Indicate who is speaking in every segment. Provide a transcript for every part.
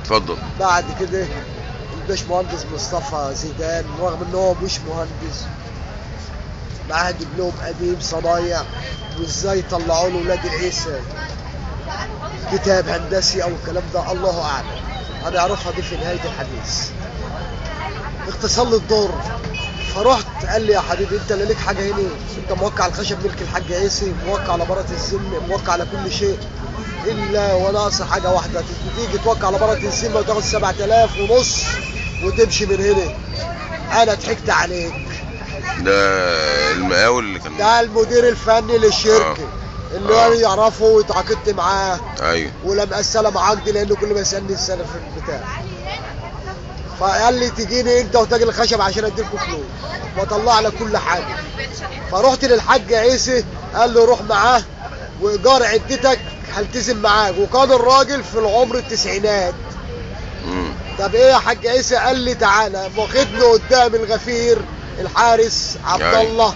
Speaker 1: اتفضل.
Speaker 2: بعد كده الباشمهندس مصطفى زيدان رغم ان هو مش مهندس معهد ابنهم قديم صنايع، وازاي طلعوا له ولاد العيسى كتاب هندسي او الكلام ده الله اعلم، هنعرفها دي في نهايه الحديث. اختصر لي الدور، فرحت قال لي يا حبيبي انت اللي ليك حاجه هنا، انت موقع على الخشب ملك الحاج عيسي، موقع على براءه الذمه، موقع على كل شيء الا وناقص حاجه واحده، تيجي توقع على براءه الذمه وتاخد 7000 ونص وتمشي من هنا. انا ضحكت عليك.
Speaker 1: ده المقاول اللي كان
Speaker 2: ده المدير الفني للشركه اللي انا يعرفه واتعاقدت معاه.
Speaker 1: ايوه.
Speaker 2: ولا مقسله معاك دي لانه كل ما يسالني السنه في البتاع. فقال لي تجيني انت وتاجر الخشب عشان اديلكوا فلوس واطلع لك كل حاجه. فرحت للحاج عيسى قال لي روح معاه وايجار عدتك هلتزم معاك، وكان الراجل في العمر التسعينات. طب ايه يا حاج عيسى؟ قال لي تعالى، واخدني قدام الغفير الحارس عبد الله،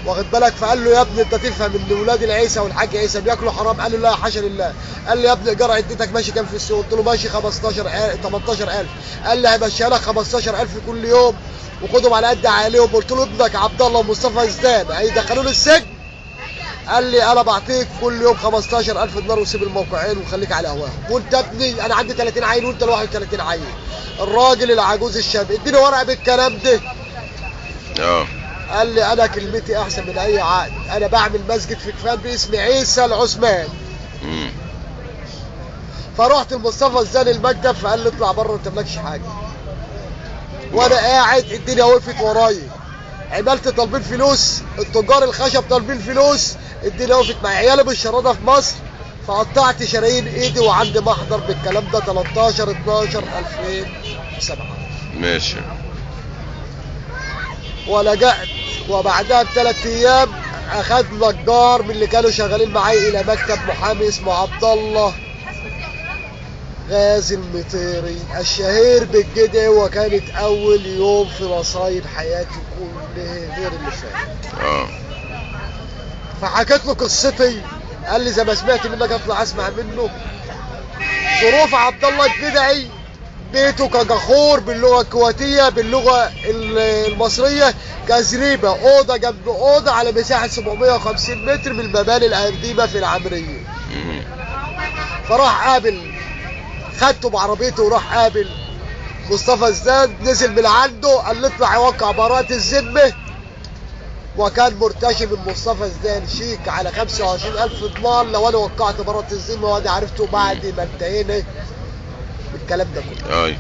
Speaker 2: واخد بالك؟ فقال له يا ابني انت تفهم ان ولاد العيسى والحاج عيسى بياكلوا حرام؟ قال له لا حاشا لله. قال لي يا ابني ايجار عدتك ماشي كام في السوق؟ قلت له ماشي 18000. قال لي همشيها لك 15000 كل يوم وخدهم على قد عليهم. قلت له ابنك عبد الله ومصطفى زيدان هيدخلوني السجن؟ قال لي انا بعطيك كل يوم 15000 دولار وسيب الموقعين وخليك على هواهم، وانت ابني انا عندي 30 عيل وانت ال 31 عيل. الراجل العجوز الشاب اديني ورقه بالكلام ده. قال لي انا كلمتي احسن من اي عقد، انا بعمل مسجد في كفان باسم عيسى العثمان. فرحت لمصطفى زيدان المكتب فقال لي اطلع بره انت مالكش حاجه. وانا قاعد الدنيا وقفت ورايا، عملت طالبين فلوس، التجار الخشب طالبين فلوس، الدنيا وقفت مع عيالي بالشراده في مصر. فقطعت شرايين ايدي وعندي محضر بالكلام ده 13/12/2007.
Speaker 1: ماشي.
Speaker 2: ولجأت وبعدها ب3 ايام اخذ نجار من اللي كانوا شغالين معايا الى مكتب محامي اسمه عبد الله غازي المطيري الشهير بالجدع، وكانت اول يوم في مصايب حياتي كلها غير اللي فات. فحكيت له قصتي، قال لي زي ما سمعت منك اطلع اسمع منه. ظروف عبد الله الجدعي بيته كجخور باللغه الكويتيه، باللغه المصريه كزريبه، اوضه جنب اوضه على مساحه 750 متر من المباني القديمه في العمريه. فراح قابل، خدته بعربيته وراح قابل مصطفى زيدان، نزل من عنده قال له اطلع يوقع براءة الذمه. وكان مرتشي من مصطفى زيدان شيك على 25000 دولار لو انا وقعت براءة الذمه، وانا عرفته بعد ما انتهينا الكلام ده كله.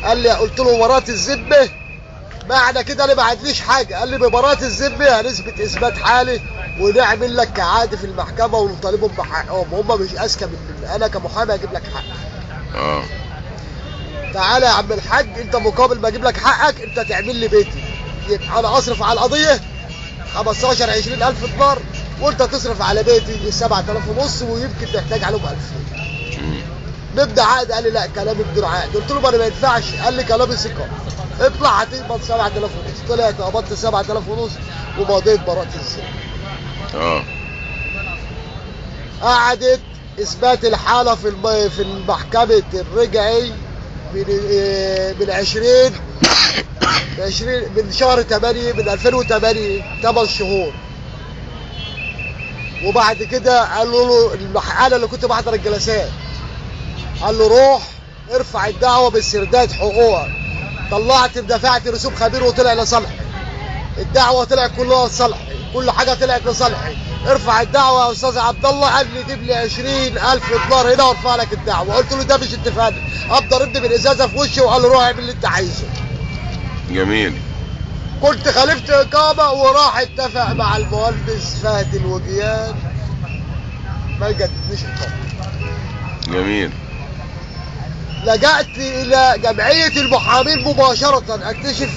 Speaker 2: قال لي قلت له براءة الذمه معنى كده انا ما عنديش حاجه. قال لي ببراءة الذمه هنثبت اثبات حالي ونعمل لك كعادي في المحكمه ونطالبهم بحقهم، هم مش اذكى مني، انا كمحامي هجيب لك حقك. تعالى يا عم الحاج، انت مقابل ما اجيب لك حقك انت تعمل لي بيتي، يبقى انا اصرف على القضيه 15-20 ألف دولار وانت تصرف على بيتي 7000 ونص ويمكن تحتاج عليهم 2000. نبدا عقد. قال لي لا كلامي بدون عقد. قلت له ما ينفعش. قال لي كلامي ثقه، اطلع هتقبض 7000 ونص. طلعت قبضت 7000 ونص ومضيت براءة الذمه. قعدت اثبات الحاله في المحكمه الرجعي من 20 من شهر 8 من 2008 8 شهور. وبعد كده قالوا له انا اللي كنت بحضر الجلسات، قال له روح ارفع الدعوه باسترداد حقوقك. طلعت دفعت رسوم خبير وطلع لصالحي، الدعوه طلعت كلها لصالحي، كل حاجه طلعت لصالحي. ارفع الدعوه يا استاذ عبد الله. قال لي جيب لي 20000 دولار هنا وارفع لك الدعوه. قلت له ده مش اتفاق، افضل ابني بالازازه في وشي. وقال له روح اعمل اللي انت عايزه.
Speaker 1: جميل.
Speaker 2: كنت خالفت اقامه وراح اتفق مع المهندس فهد الوجيان ما يجددنيش اقامه.
Speaker 1: جميل.
Speaker 2: لجأت الى جمعيه المحامين مباشره، اكتشف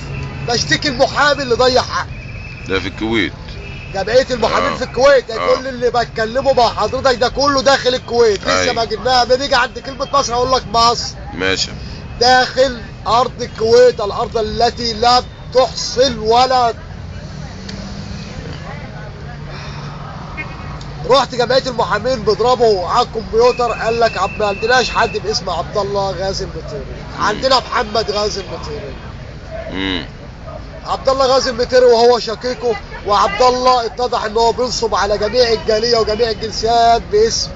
Speaker 2: بشتكي المحامي اللي ضيع حقي.
Speaker 1: ده في الكويت؟
Speaker 2: جمعيه المحامين في الكويت. كل اللي بتكلمه مع حضرتك ده كله داخل الكويت. لسه ما جبناها، بنيجي عند كلمه مصر اقول لك مصر.
Speaker 1: ماشي.
Speaker 2: داخل ارض الكويت، الارض التي لا تحصل ولا رحت جمعيه المحامين بيضربوا على الكمبيوتر، قال لك ما عندناش حد باسم عبد الله غازي المطيري، عندنا محمد غازي المطيري. عبد الله غازي المطيري وهو شقيقه، وعبد الله اتضح ان هو بينصب على جميع الجاليه وجميع الجنسيات باسم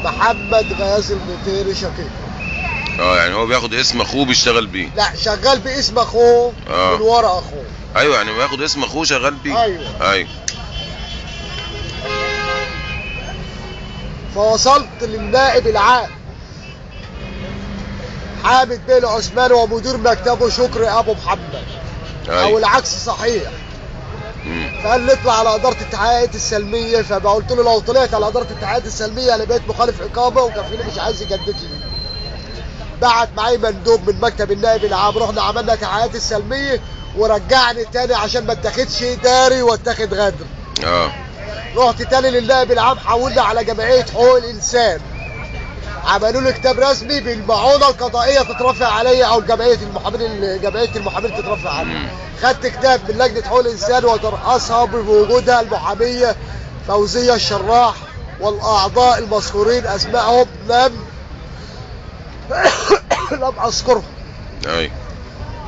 Speaker 2: محمد غازي المطيري شقيقه.
Speaker 1: يعني هو بياخد اسم اخوه بيشتغل بيه؟
Speaker 2: لا، شغال باسم اخوه من ورا اخوه.
Speaker 1: ايوه، يعني بياخد اسم اخوه شغال بيه.
Speaker 2: ايوه. فوصلت للنائب العام حامد بيه العثماني ومدير مكتبه شكري ابو محمد. او العكس صحيح. فقال لي اطلع على اداره التحقيقات السلميه، فقلت له لو طلعت على اداره التحقيقات السلميه انا بقيت مخالف اقامه وكفيلي مش عايز يجدد لي. بعت معايا مندوب من مكتب النائب العام، رحنا عملنا التحقيقات السلميه ورجعني تاني عشان ما اتاخدش داري واتاخد غدر. رحت تاني للنائب العام، حولنا على جمعيه حقوق الانسان، عملوا لي كتاب رسمي بالمعونه القضائيه تترفع عليا، او جمعيه المحامين تترفع عليا. خدت كتاب من لجنه حقوق الانسان وترأسها بوجودها المحاميه فوزيه الشراح، والاعضاء المذكورين اسمائهم لم اذكرهم.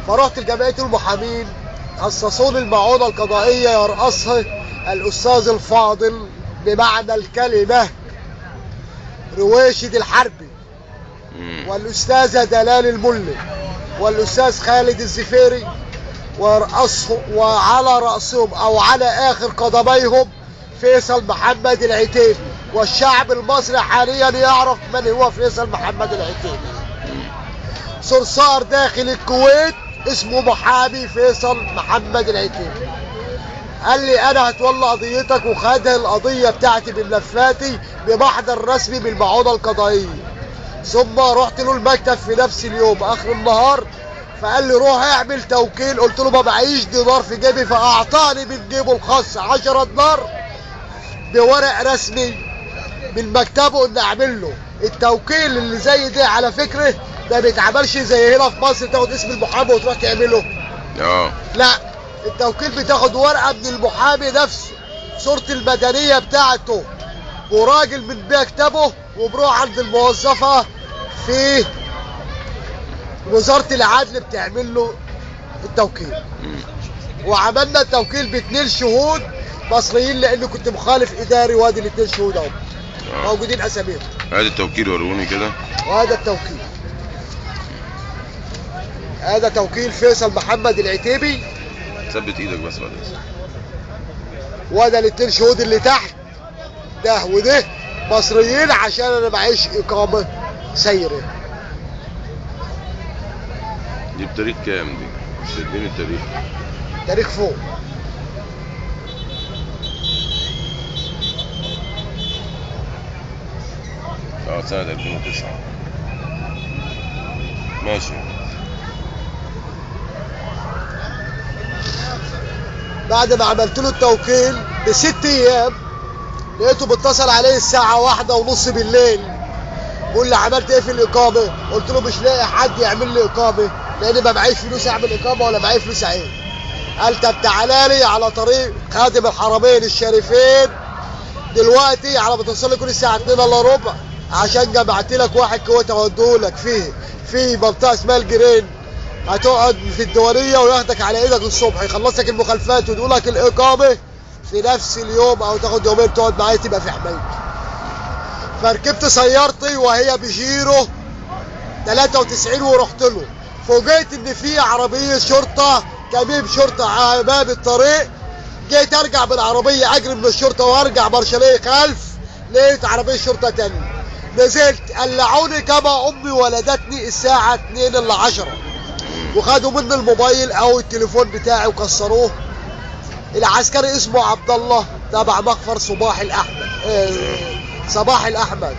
Speaker 2: فرحت لجمعيه المحامين، خصصوني المعونه القضائيه يرأسها الاستاذ الفاضل بمعنى الكلمه رويشد الحربي، والاستاذه دلال الملي، والاستاذ خالد الزفيري، وعلى رأسهم او على اخر قدميهم فيصل محمد العتيبي. والشعب المصري حاليا يعرف من هو فيصل محمد العتيبي. صرصار داخل الكويت اسمه محامي فيصل محمد العتيبي. قال لي انا هتولى قضيتك، وخد القضيه بتاعتي بملفاتي بمحضر رسمي بالمعونه القضائيه. ثم رحت له المكتب في نفس اليوم اخر النهار، فقال لي روح اعمل توكيل. قلت له ما معيش دينار في جيبي، فاعطاني من جيبه الخاص 10 دينار بورق رسمي من مكتبه ان اعمل له التوكيل. اللي زي ده على فكره ما بيتعملش زي هنا في مصر تاخد اسم المحامي وتروح تعمله. لا، التوكيل بتاخد ورقه من المحامي نفسه، صورة المدنيه بتاعته وراجل من مكتبه، وبروح عند الموظفه في وزاره العدل بتعمل له التوكيل. وعملنا التوكيل ب2 شهود مصريين لانه كنت مخالف اداري، وادي ال2 شهود اهو موجودين اساميهم.
Speaker 1: هذا التوكيل وروني كده.
Speaker 2: وهذا التوكيل، هذا توكيل فيصل محمد العتيبي.
Speaker 1: ثبت ايدك بس بعد اذنك.
Speaker 2: وده ال2 شهود اللي تحت ده وده مصريين عشان انا معيش اقامه سيره.
Speaker 1: دي بتاريخ كام دي؟ مش اديني التاريخ.
Speaker 2: تاريخ فوق.
Speaker 1: سنة 2009. ماشي.
Speaker 2: بعد ما عملت له التوكيل ب6 ايام لقيته بيتصل علي الساعة 1:30 بالليل، بيقول لي عملت ايه في الاقامة؟ قلت له مش لاقي حد يعمل لي اقامة لان ما معيش فلوس اعمل اقامة ولا معايا فلوس اعين. قال طب تعالى لي على طريق خادم الحرمين الشريفين دلوقتي على ما توصل لي كل الساعة 2:15 عشان جمعت لك واحد كويت اوديهولك في منطقة اسمها الجرين. هتقعد في الدورية وياخدك على ايدك الصبح، يخلصك المخالفات ويدولك الاقامة في نفس اليوم، او تاخد يومين تقعد معايا تبقى في حمايتي. فركبت سيارتي وهي بجيرو 93 ورحت له. فوجئت ان في عربية شرطة كمين شرطة على باب الطريق. جيت ارجع بالعربية اجري من الشرطة وارجع برشلية خلف، لقيت عربية شرطة تانية. نزلت قلعوني كما امي ولدتني الساعة 2:10 وخدوا مني الموبايل او التليفون بتاعي وكسروه. العسكري اسمه عبد الله تبع مخفر صباح الاحمد.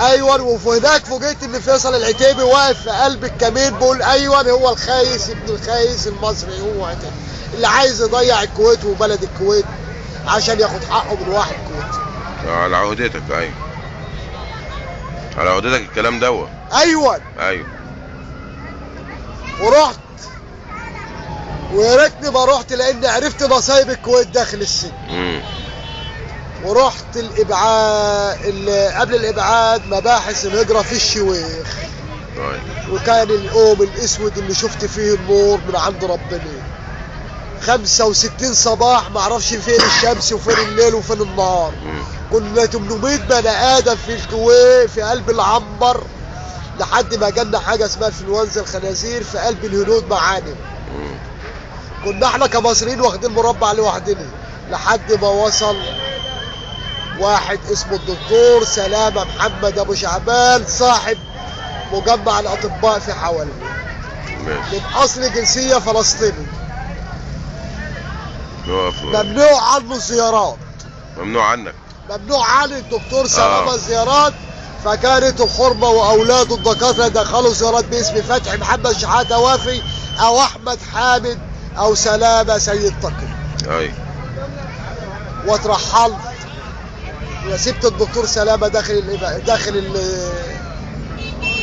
Speaker 2: ايوه. وهناك فوجئت ان فيصل العتيبي واقف في قلب الكمين بيقول ايوه هو الخايس ابن الخايس المصري، هو اللي عايز يضيع الكويت وبلد الكويت عشان ياخد حقه من واحد كويتي.
Speaker 1: على عهدتك. ايوه على عهدتك الكلام دوت.
Speaker 2: ايوه. ورحت، ويا ريتني ما رحت لان عرفت مصايب الكويت داخل السجن. ورحت الابعاد قبل الابعاد مباحث الهجرة في الشويخ.
Speaker 1: طيب.
Speaker 2: وكان اليوم الاسود اللي شفت فيه النور من عند ربنا. 65 صباح معرفش فين الشمس وفين الليل وفين النهار. كنا 800 بني ادم في الكويت في قلب العنبر لحد ما جالنا حاجه اسمها انفلونزا الخنازير في قلب الهنود معانا. كنا احنا كمصريين واخدين مربع لوحدنا لحد ما وصل واحد اسمه الدكتور سلامة محمد ابو شعبان صاحب مجمع الاطباء في حوالي من اصل جنسيه فلسطيني. ممنوع عنه الزيارات.
Speaker 1: ممنوع عنك؟
Speaker 2: ممنوع عن الدكتور سلامة الزيارات. فكانت الحرمه واولاده الدكاتره دخلوا زيارات باسم فتحي محمد شحاته وافي او احمد حامد او سلامة سيد تقي.
Speaker 1: اي.
Speaker 2: واترحلت وسبت الدكتور سلامة داخل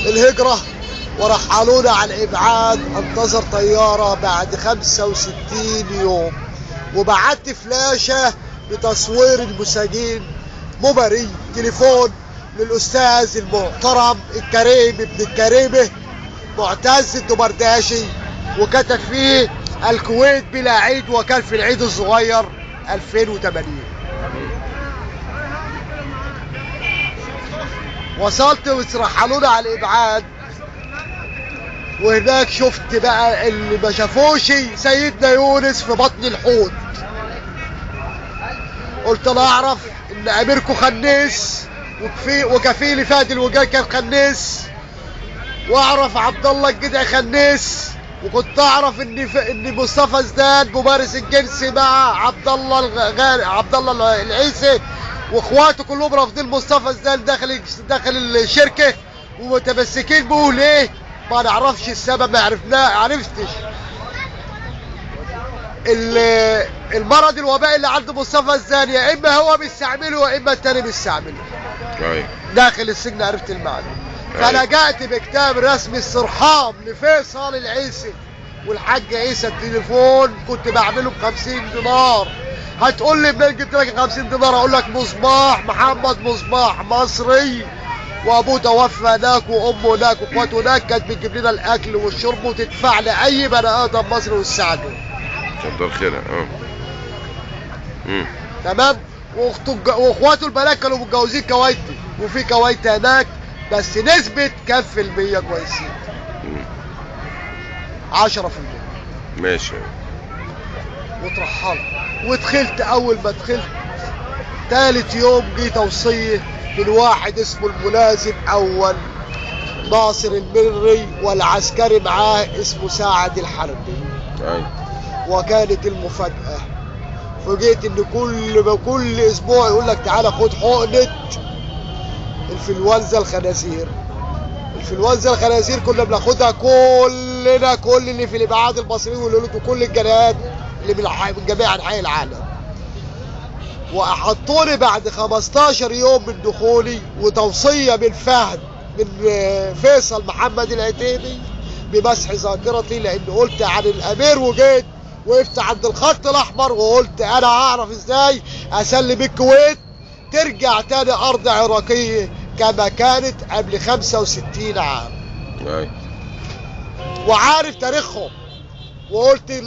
Speaker 2: الهجرة ورحلونا على الابعاد. انتظر طيارة بعد 65 يوم وبعت فلاشة بتصوير المساجين مبري تليفون للاستاذ المحترم الكريم ابن الكريمة معتز الدمرداشي وكتب فيه الكويت بلا عيد وكان في العيد الصغير 2008. وصلت وترحلونا على الابعاد وهناك شفت بقى اللي ما شافوش سيدنا يونس في بطن الحوت. قلت انا اعرف ان اميركو خنيس وكفيلي فادي الوجاي كان خنيس واعرف عبد الله الجدع خنيس وكنت اعرف ان مصطفى زدان ممارس الجنسي مع عبد الله العيسي واخواته كلهم رافضين مصطفى زدان داخل الشركه ومتمسكين بيه. ليه؟ ما نعرفش السبب. ما عرفتش المرض الوبائي اللي عند مصطفى زدان يا اما هو بيستعمله يا اما التاني بيستعمله. داخل السجن عرفت المعنى. فلجأت بكتاب رسمي الصرحام لفيصل العيسي والحاج عيسى التليفون كنت بعمله ب50 دينار. هتقول لي منين جبت لك 50 دينار؟ اقول لك مصباح محمد مصباح مصري وابوه توفى هناك وامه هناك واخواته هناك كانت بتجيب لنا الاكل والشرب وتدفع لاي بني ادم مصري وتساعده.
Speaker 1: كتر خيرها.
Speaker 2: تمام. واخواته البنات كانوا متجوزين كويتي وفي كويت هناك بس نسبة كام في المية كويسين؟ 10%.
Speaker 1: ماشي.
Speaker 2: واترحلت ودخلت. اول ما دخلت ثالث يوم جه توصية من واحد اسمه الملازم اول ناصر المري والعسكري معاه اسمه ساعد الحربي. وكانت المفاجأة فوجئت ان كل اسبوع يقول لك تعالى خد حقنة الانفلونزا الخنازير. الانفلونزا الخنازير كنا بناخدها كلنا كل اللي في الابعاد المصريين والهنود وكل الجنات اللي من جميع انحاء العالم. وحطوني بعد 15 يوم من دخولي وتوصية من فهد من فيصل محمد العتيبي بمسح ذاكرتي لان قلت عن الامير وجيت وقفت عند الخط الاحمر وقلت انا هعرف ازاي اسلم الكويت ترجع تاني ارض عراقية كما كانت قبل 65 عام. وعارف تاريخهم. وقلت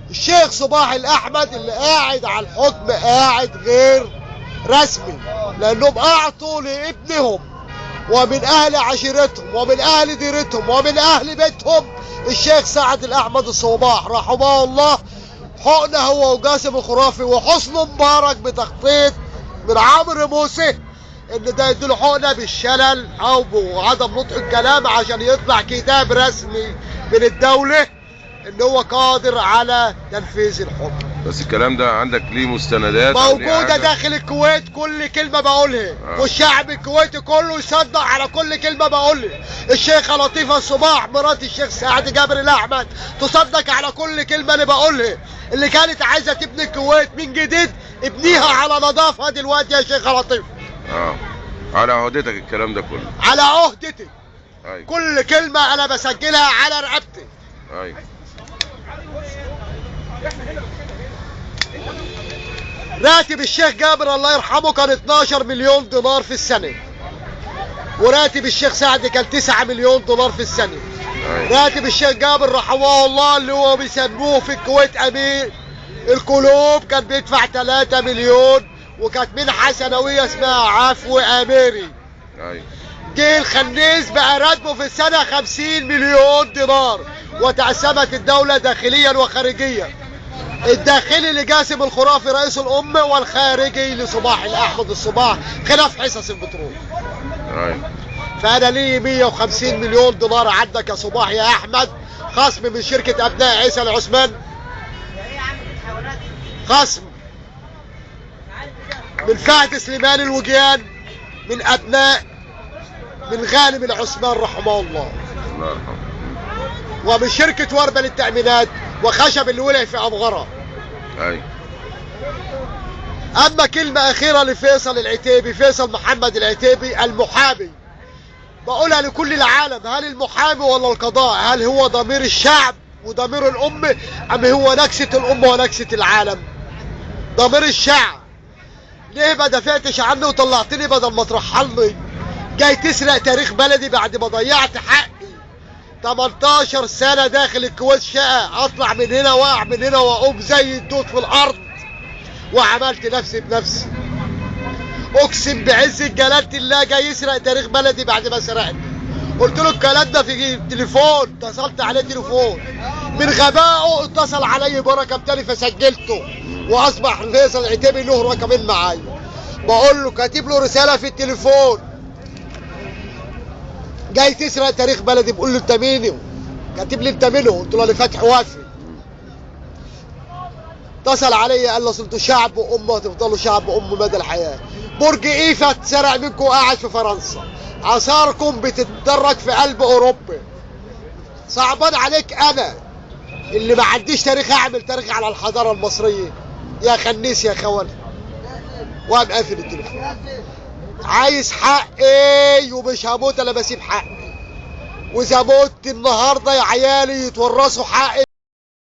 Speaker 2: الشيخ صباح الاحمد اللي قاعد على الحكم قاعد غير رسمي لانهم اعطوا لابنهم ومن اهل عشيرتهم ومن اهل ديرتهم ومن اهل بيتهم الشيخ سعد الاحمد الصباح رحمه الله حقنه هو وجاسم الخرافي وحسن مبارك بتخطيط من عمرو موسى ان ده يديله حقنه بالشلل او بعدم نطق الكلام عشان يطلع كتاب رسمي من الدوله ان هو قادر على تنفيذ الحكم.
Speaker 1: بس الكلام ده عندك ليه مستندات
Speaker 2: موجوده داخل الكويت كل كلمه بقولها والشعب الكويتي كله يصدق على كل كلمه بقولها. الشيخه لطيفه الصباح مرات الشيخ سعد جابر الاحمد تصدق على كل كلمه انا بقولها. اللي كانت عايزه تبني الكويت من جديد ابنيها على نظافه دلوقتي يا شيخه لطيفه.
Speaker 1: على عهدتك الكلام ده كله.
Speaker 2: على عهدتي.
Speaker 1: أيوة.
Speaker 2: كل كلمه انا بسجلها على رقبتي.
Speaker 1: ايوه.
Speaker 2: راتب الشيخ جابر الله يرحمه كان 12 مليون دولار في السنة، وراتب الشيخ سعد كان 9 مليون دولار في السنة. راتب الشيخ جابر رحمه الله اللي هو بيسموه في الكويت امير القلوب كان بيدفع 3 مليون، وكانت منحة سنوية اسمها عفو اميري. جه الخنيس بقى راتبه في السنة 50 مليون دينار، وتعسمت الدولة داخليا وخارجيا. الداخلي لجاسم الخرافي رئيس الأمة، والخارجي لصباح الأحمد الصباح خلاف حصص البترول. فأنا لي 150 مليون دولار عندك يا صباح يا أحمد، خصم من شركة أبناء عيسى العثمان، خصم من فهد سليمان الوجيان، من أبناء من غانم العثمان رحمه الله، ومن شركة وربة للتأمينات، وخشب اللي ولع في أبغرة. أما كلمة أخيرة لفيصل العتيبي، فيصل محمد العتيبي المحامي، بقولها لكل العالم: هل المحامي ولا القضاء؟ هل هو ضمير الشعب وضمير الأمة، أم هو نكسة الأمة ونكسة العالم؟ ضمير الشعب. ليه ما دافعتش عنه وطلعتني بدل ما ترحلني؟ جاي تسرق تاريخ بلدي بعد ما ضيعت حقي 18 سنة داخل الكويت شقة، اطلع من هنا واقع من هنا واقوم زي الدود في الارض، وعملت نفسي بنفسي. اقسم بعز جلالة الله جاي يسرق تاريخ بلدي بعد ما سرقني. قلت له الكلام ده في التليفون، اتصلت عليه تليفون، من غبائه اتصل علي برقم تاني فسجلته، واصبح فيصل العتيبي له رقمين معايا. بقول له كاتب له رسالة في التليفون: جاي تسرق تاريخ بلدي. بقول له انت مين؟ كاتب لي انت منه؟ قلت له انا فتحي وافي. اتصل عليا قال لي اصل انتوا شعب وامه هتفضلوا شعب وامه مدى الحياه. برج ايفا اتسرق منكم قاعد في فرنسا، اثاركم بتتدرج في قلب اوروبا. صعبان عليك انا اللي ما عنديش تاريخ اعمل تاريخ على الحضاره المصريه يا خنيس يا خون. وقام قافل التليفون. عايز حقي ومش هموت الا بسيب حقي، واذا مت النهارده يا عيالي يتورثوا حقي.